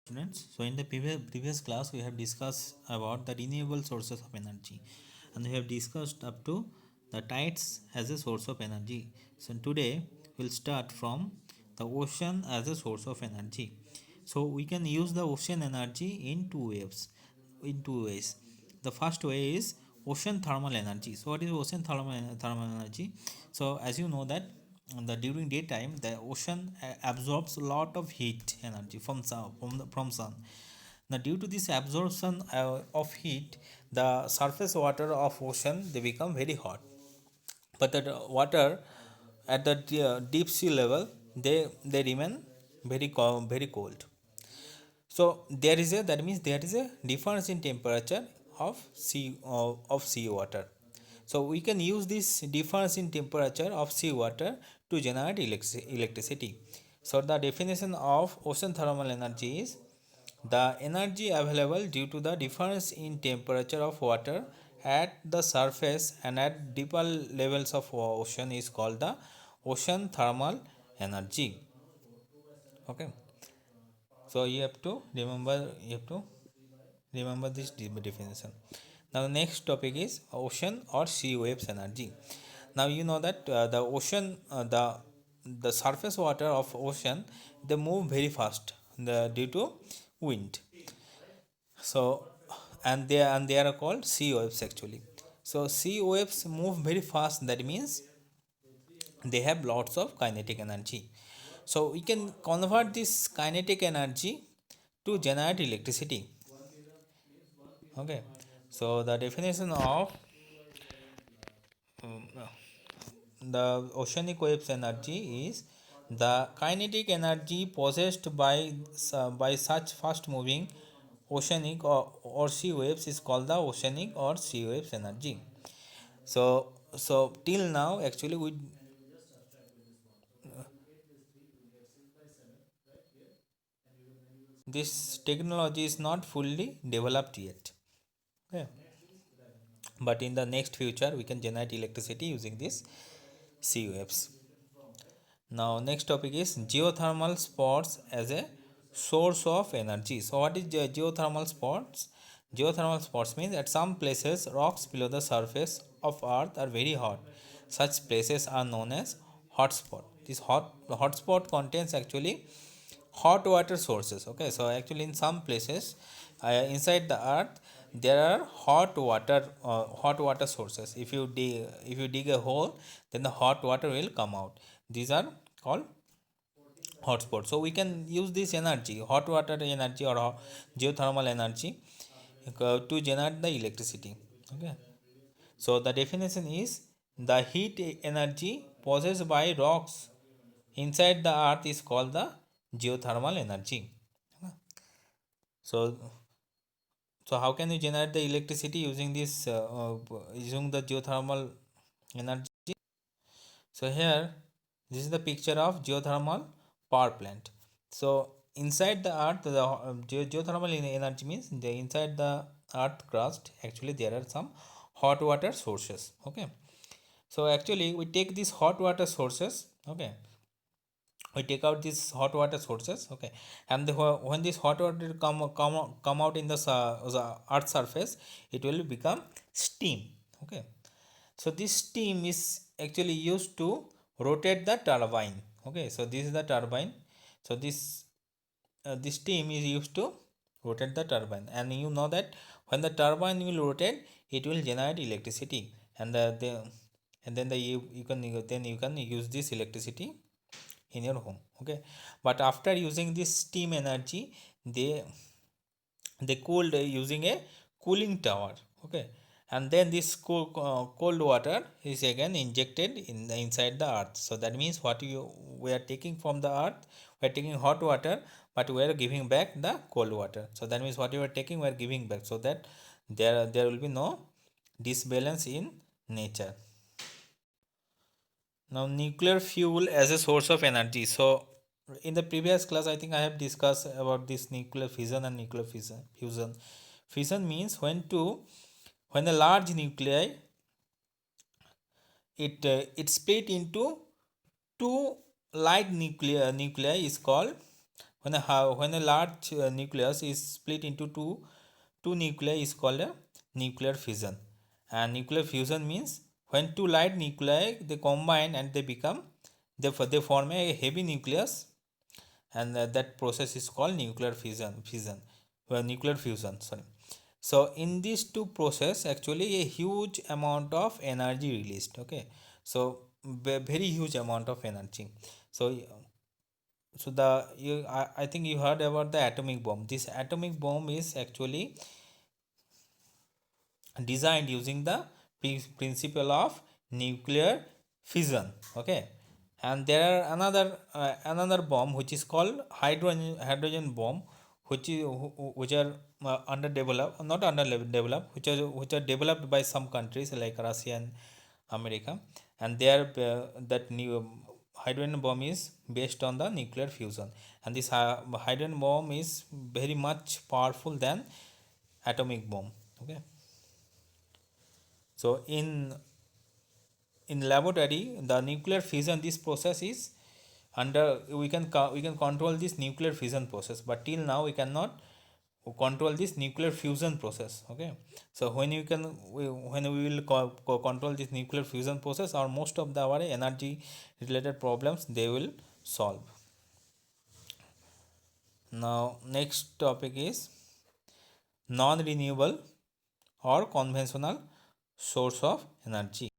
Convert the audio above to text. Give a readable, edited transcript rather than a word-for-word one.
Students, so in the previous class we have discussed about the renewable sources of energy, and we have discussed up to the tides as a source of energy. So today we'll start from the ocean as a source of energy. So we can use the ocean energy in two ways. The first way is ocean thermal energy. So what is ocean thermal energy? So as you know that during daytime the ocean absorbs a lot of heat energy from sun. Now due to this absorption of heat, the surface water of ocean they become very hot, but the water at the deep sea level they remain very cold. So there is a that means there is a difference in temperature of sea water. So we can use this difference in temperature of sea water to generate electricity. So the definition of ocean thermal energy is the energy available due to the difference in temperature of water at the surface and at deeper levels of ocean is called the ocean thermal energy. Okay, so you have to remember this definition. Now the next topic is ocean or sea waves energy. Now you know that the ocean the surface water of ocean they move very fast due to wind. So and they are called sea waves actually. So sea waves move very fast, that means they have lots of kinetic energy. So we can convert this kinetic energy to generate electricity. Okay, so the definition of the oceanic waves energy is the kinetic energy possessed by such fast moving or sea waves is called the oceanic or sea waves energy. So till now actually we this technology is not fully developed yet. Okay. But in the next future we can generate electricity using these sea waves. Now next topic is geothermal spots as a source of energy. So what is geothermal spots? Geothermal spots means at some places rocks below the surface of earth are very hot. Such places are known as hotspot. This hotspot contains actually hot water sources. Okay, so actually in some places inside the earth there are hot water sources. If you dig a hole, then the hot water will come out. These are called hotspots. So we can use this energy, hot water energy or geothermal energy, to generate the electricity. Okay, so the definition is the heat energy possessed by rocks inside the earth is called the geothermal energy. So so how can you generate the electricity using using the geothermal energy? So here, this is the picture of geothermal power plant. So inside the earth, the geothermal energy means the inside the earth crust. Actually, there are some hot water sources. Okay. So actually, we take these hot water sources. Okay, we take out these hot water sources. Okay, and when this hot water come out in the earth surface, it will become steam. Okay, so this steam is actually used to rotate the turbine. Okay, so this is the turbine. So this steam is used to rotate the turbine, and you know that when the turbine will rotate, it will generate electricity, and then you can use this electricity in your home. Okay, but after using this steam energy, they they cooled using a cooling tower. Okay, and then this cold water is again injected inside the earth. So that means what we are taking from the earth, we are taking hot water, but we are giving back the cold water. So that means what you are taking we are giving back, so that there will be no disbalance in nature. Now nuclear fuel as a source of energy. So in the previous class I think I have discussed about this nuclear fission and nuclear fusion. Fission means when a large nuclei it split into two light nuclei is called when a large nucleus is split into two nuclei is called a nuclear fission. And nuclear fusion means when two light nuclei they combine and they form a heavy nucleus, and that process is called nuclear fission nuclear fusion, sorry. So in these two process actually a huge amount of energy released. Okay, so very huge amount of energy. So I think you heard about the atomic bomb. This atomic bomb is actually designed using the principle of nuclear fission. Okay, and there are another bomb which is called hydrogen bomb, which are underdeveloped, not underdeveloped, which are developed by some countries like Russia and America, and they are that new hydrogen bomb is based on the nuclear fusion, and this hydrogen bomb is very much powerful than atomic bomb. Okay, so in laboratory the nuclear fission, this process is under we can control this nuclear fission process, but till now we cannot control this nuclear fusion process. Okay, so when we will control this nuclear fusion process, or most of our energy related problems they will solve. Now next topic is non renewable or conventional source of energy.